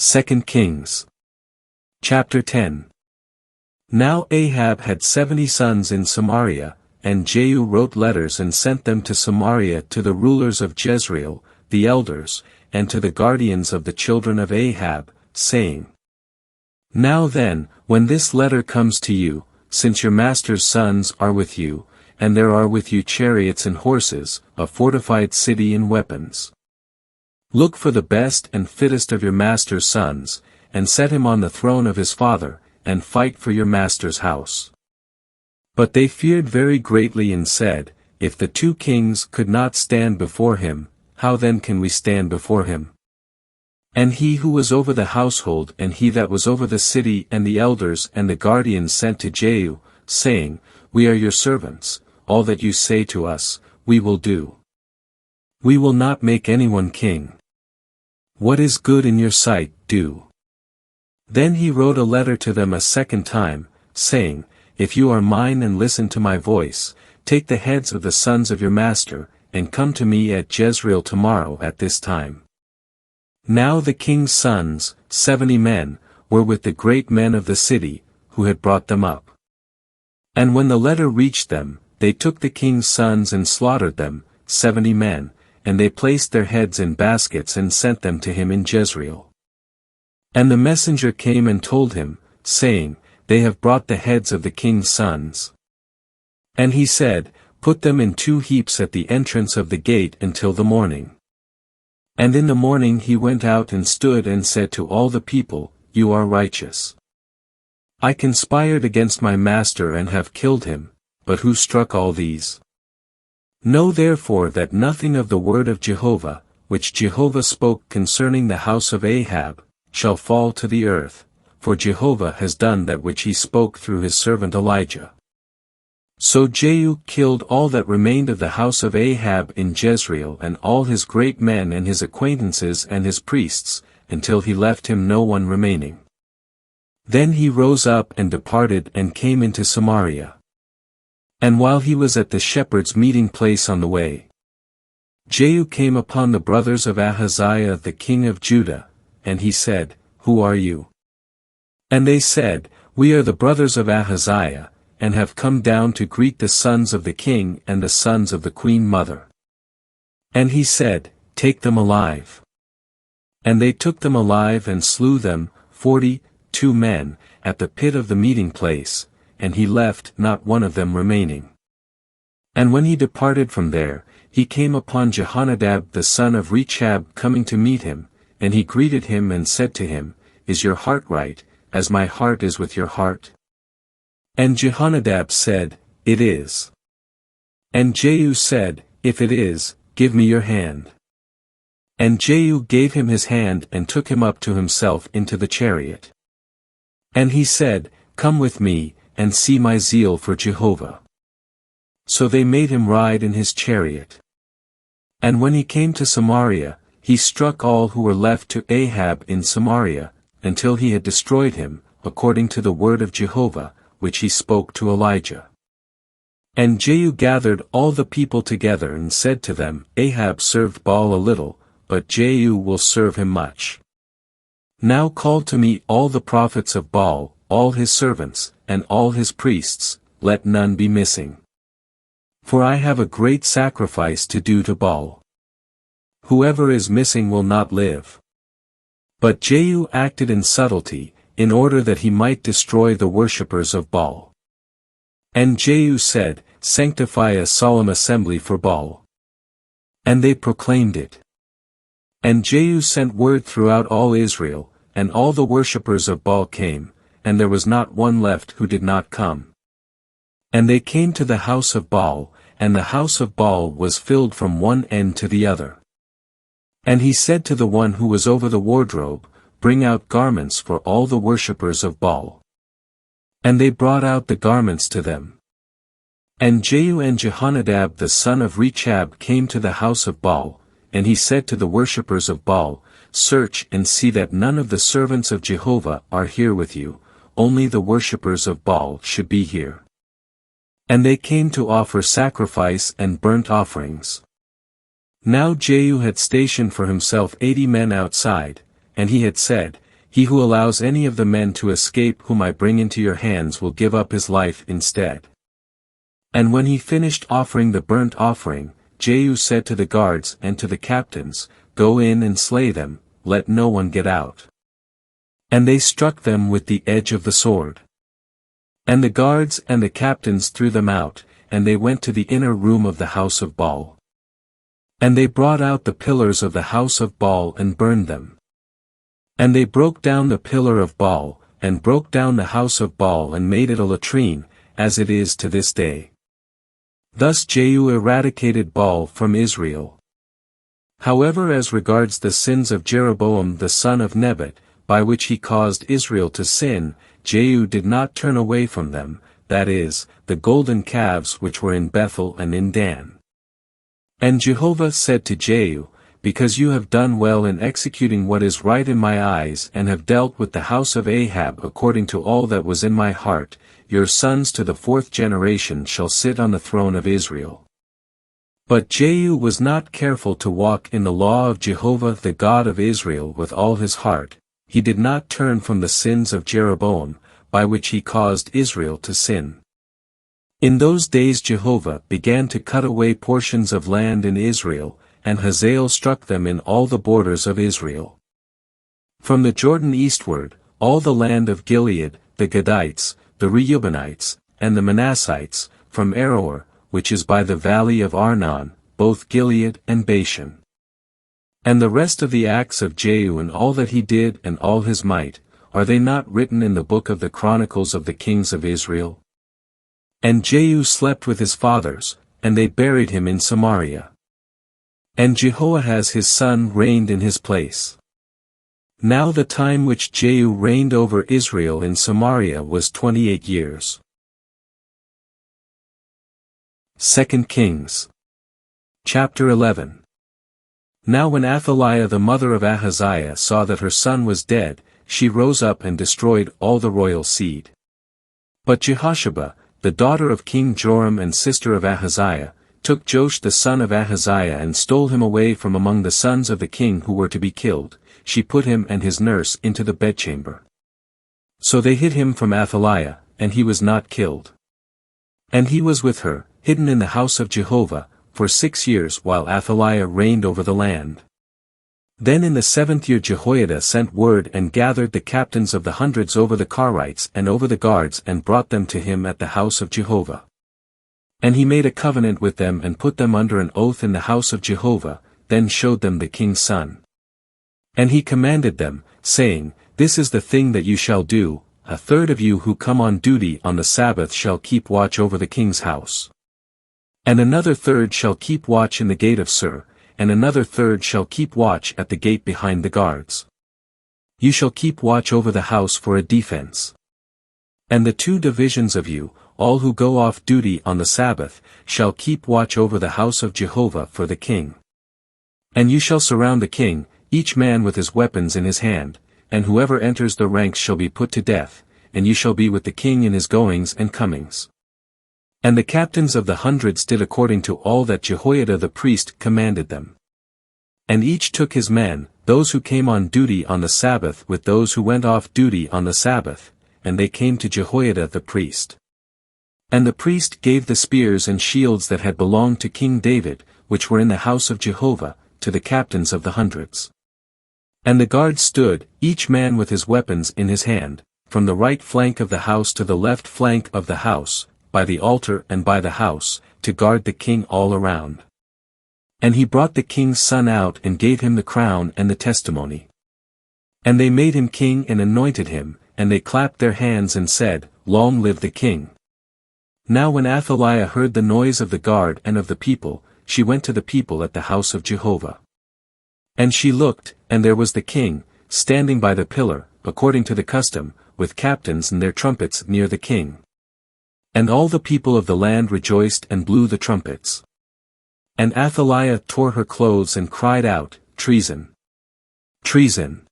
2 Kings. Chapter 10. Now Ahab had 70 sons in Samaria, and Jehu wrote letters and sent them to Samaria to the rulers of Jezreel, the elders, and to the guardians of the children of Ahab, saying, Now then, when this letter comes to you, since your master's sons are with you, and there are with you chariots and horses, a fortified city and weapons. Look for the best and fittest of your master's sons, and set him on the throne of his father, and fight for your master's house. But they feared very greatly and said, If the two kings could not stand before him, how then can we stand before him? And he who was over the household and he that was over the city and the elders and the guardians sent to Jehu, saying, We are your servants, all that you say to us, we will do. We will not make anyone king. What is good in your sight, do. Then he wrote a letter to them a second time, saying, If you are mine and listen to my voice, take the heads of the sons of your master, and come to me at Jezreel tomorrow at this time. Now the king's sons, 70 men, were with the great men of the city, who had brought them up. And when the letter reached them, they took the king's sons and slaughtered them, 70 men, and they placed their heads in baskets and sent them to him in Jezreel. And the messenger came and told him, saying, They have brought the heads of the king's sons. And he said, Put them in 2 heaps at the entrance of the gate until the morning. And in the morning he went out and stood and said to all the people, You are righteous. I conspired against my master and have killed him, but who struck all these? Know therefore that nothing of the word of Jehovah, which Jehovah spoke concerning the house of Ahab, shall fall to the earth, for Jehovah has done that which he spoke through his servant Elijah. So Jehu killed all that remained of the house of Ahab in Jezreel and all his great men and his acquaintances and his priests, until he left him no one remaining. Then he rose up and departed and came into Samaria. And while he was at the shepherd's meeting place on the way, Jehu came upon the brothers of Ahaziah the king of Judah, and he said, Who are you? And they said, We are the brothers of Ahaziah, and have come down to greet the sons of the king and the sons of the queen mother. And he said, Take them alive. And they took them alive and slew them, 42 men, at the pit of the meeting place, and he left not one of them remaining. And when he departed from there, he came upon Jehonadab the son of Rechab coming to meet him, and he greeted him and said to him, Is your heart right, as my heart is with your heart? And Jehonadab said, It is. And Jehu said, If it is, give me your hand. And Jehu gave him his hand and took him up to himself into the chariot. And he said, Come with me, and see my zeal for Jehovah. So they made him ride in his chariot. And when he came to Samaria, he struck all who were left to Ahab in Samaria, until he had destroyed him, according to the word of Jehovah, which he spoke to Elijah. And Jehu gathered all the people together and said to them, Ahab served Baal a little, but Jehu will serve him much. Now call to me all the prophets of Baal, all his servants, and all his priests, let none be missing. For I have a great sacrifice to do to Baal. Whoever is missing will not live. But Jehu acted in subtlety, in order that he might destroy the worshippers of Baal. And Jehu said, Sanctify a solemn assembly for Baal. And they proclaimed it. And Jehu sent word throughout all Israel, and all the worshippers of Baal came, and there was not one left who did not come. And they came to the house of Baal, and the house of Baal was filled from one end to the other. And he said to the one who was over the wardrobe, Bring out garments for all the worshippers of Baal. And they brought out the garments to them. And Jehu and Jehonadab the son of Rechab came to the house of Baal, and he said to the worshippers of Baal, Search and see that none of the servants of Jehovah are here with you, only the worshippers of Baal should be here. And they came to offer sacrifice and burnt offerings. Now Jehu had stationed for himself 80 men outside, and he had said, he who allows any of the men to escape whom I bring into your hands will give up his life instead." And when he finished offering the burnt offering, Jehu said to the guards and to the captains, "Go in and slay them, let no one get out." And they struck them with the edge of the sword. And the guards and the captains threw them out, and they went to the inner room of the house of Baal. And they brought out the pillars of the house of Baal and burned them. And they broke down the pillar of Baal, and broke down the house of Baal and made it a latrine, as it is to this day. Thus Jehu eradicated Baal from Israel. However, as regards the sins of Jeroboam the son of Nebat, by which he caused Israel to sin, Jehu did not turn away from them, that is, the golden calves which were in Bethel and in Dan. And Jehovah said to Jehu, "Because you have done well in executing what is right in my eyes and have dealt with the house of Ahab according to all that was in my heart, your sons to the 4th generation shall sit on the throne of Israel." But Jehu was not careful to walk in the law of Jehovah the God of Israel with all his heart. He did not turn from the sins of Jeroboam, by which he caused Israel to sin. In those days Jehovah began to cut away portions of land in Israel, and Hazael struck them in all the borders of Israel. From the Jordan eastward, all the land of Gilead, the Gadites, the Reubenites, and the Manassites, from Aroer, which is by the valley of Arnon, both Gilead and Bashan. And the rest of the acts of Jehu and all that he did and all his might, are they not written in the book of the Chronicles of the Kings of Israel? And Jehu slept with his fathers, and they buried him in Samaria. And Jehoahaz his son reigned in his place. Now the time which Jehu reigned over Israel in Samaria was 28 years. 2 Kings. Chapter 11. Now when Athaliah the mother of Ahaziah saw that her son was dead, she rose up and destroyed all the royal seed. But Jehosheba, the daughter of King Joram and sister of Ahaziah, took Joash the son of Ahaziah and stole him away from among the sons of the king who were to be killed. She put him and his nurse into the bedchamber. So they hid him from Athaliah, and he was not killed. And he was with her, hidden in the house of Jehovah, for 6 years while Athaliah reigned over the land. Then in the 7th year Jehoiada sent word and gathered the captains of the hundreds over the Carites and over the guards and brought them to him at the house of Jehovah. And he made a covenant with them and put them under an oath in the house of Jehovah, then showed them the king's son. And he commanded them, saying, "This is the thing that you shall do, 1/3 of you who come on duty on the Sabbath shall keep watch over the king's house. And another third shall keep watch in the gate of Sur, and another third shall keep watch at the gate behind the guards. You shall keep watch over the house for a defense. And the 2 divisions of you, all who go off duty on the Sabbath, shall keep watch over the house of Jehovah for the king. And you shall surround the king, each man with his weapons in his hand, and whoever enters the ranks shall be put to death, and you shall be with the king in his goings and comings." And the captains of the hundreds did according to all that Jehoiada the priest commanded them. And each took his men, those who came on duty on the Sabbath with those who went off duty on the Sabbath, and they came to Jehoiada the priest. And the priest gave the spears and shields that had belonged to King David, which were in the house of Jehovah, to the captains of the hundreds. And the guards stood, each man with his weapons in his hand, from the right flank of the house to the left flank of the house, by the altar and by the house, to guard the king all around. And he brought the king's son out and gave him the crown and the testimony. And they made him king and anointed him, and they clapped their hands and said, "Long live the king." Now when Athaliah heard the noise of the guard and of the people, she went to the people at the house of Jehovah. And she looked, and there was the king, standing by the pillar, according to the custom, with captains and their trumpets near the king. And all the people of the land rejoiced and blew the trumpets. And Athaliah tore her clothes and cried out, "Treason! Treason!"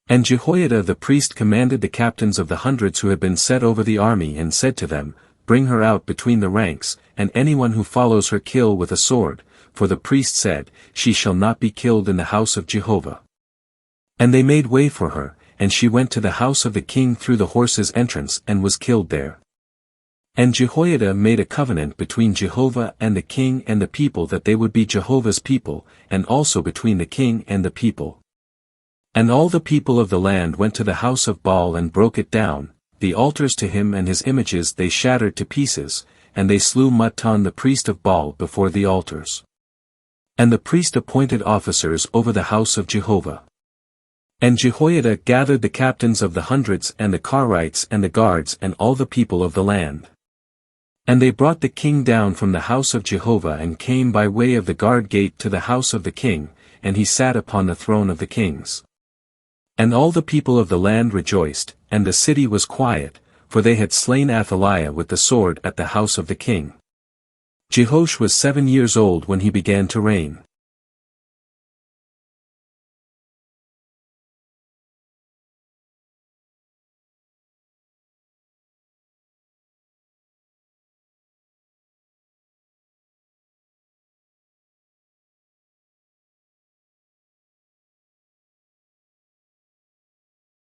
And Jehoiada the priest commanded the captains of the hundreds who had been set over the army and said to them, "Bring her out between the ranks, and anyone who follows her kill with a sword," for the priest said, "She shall not be killed in the house of Jehovah." And they made way for her, and she went to the house of the king through the horses' entrance and was killed there. And Jehoiada made a covenant between Jehovah and the king and the people that they would be Jehovah's people, and also between the king and the people. And all the people of the land went to the house of Baal and broke it down, the altars to him and his images they shattered to pieces, and they slew Mattan the priest of Baal before the altars. And the priest appointed officers over the house of Jehovah. And Jehoiada gathered the captains of the hundreds and the Carites and the guards and all the people of the land. And they brought the king down from the house of Jehovah and came by way of the guard gate to the house of the king, and he sat upon the throne of the kings. And all the people of the land rejoiced, and the city was quiet, for they had slain Athaliah with the sword at the house of the king. Jehoash was 7 years old when he began to reign.